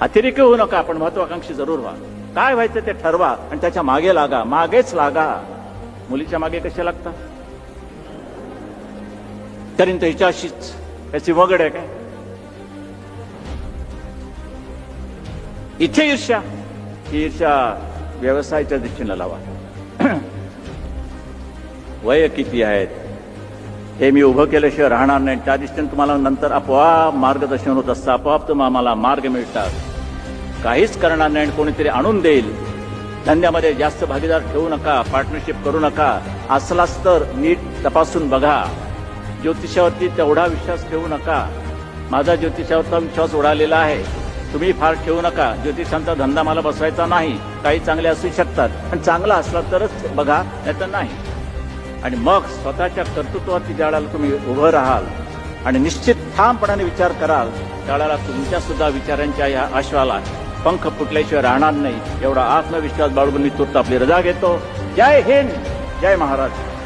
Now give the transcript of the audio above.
अतिरेकी होऊ नका, पण महत्वाकांक्षी जरूर व्हा. काय व्हायचं ते ठरवा आणि त्याच्या मागे लागा, मागेच लागा. मुलीच्या मागे कशा लागता? तरी तर हिच्याशीच याची वगड आहे काय? इथे ईर्ष्या, ही ईर्ष्या व्यवसायाच्या दिशेनं लावा. वय किती आहेत हे मी उभं केल्याशिवाय राहणार नाही. त्या दिशेने तुम्हाला नंतर आपोआप मार्गदर्शन होत असतं, आपोआप तुम्हाला मार्ग मिळतात. काहीच करणार नाही आणि कोणीतरी आणून देईल. धंद्यामध्ये जास्त भागीदार ठेवू नका, पार्टनरशिप करू नका. असलाच तर नीट तपासून बघा. ज्योतिषावरती तेवढा विश्वास ठेवू नका. माझा ज्योतिषावरचा विश्वास उडालेला आहे, तुम्ही फार ठेवू नका. ज्योतिषांचा धंदा मला बसवायचा नाही. काही चांगले असू शकतात, पण चांगला असला तरच बघा, नाही तर नाही. आणि मग स्वतःच्या कर्तृत्वावरती ज्यावेळेला तुम्ही उभं राहाल आणि निश्चित ठामपणाने विचार कराल, त्यावेळेला तुमच्या सुद्धा विचारांच्या या आश्वाला पंख फुटल्याशिवाय राहणार नाही. एवढा आत्मविश्वास बाळगून मी तूर्त आपली रजा घेतो. जय हिंद, जय महाराष्ट्र.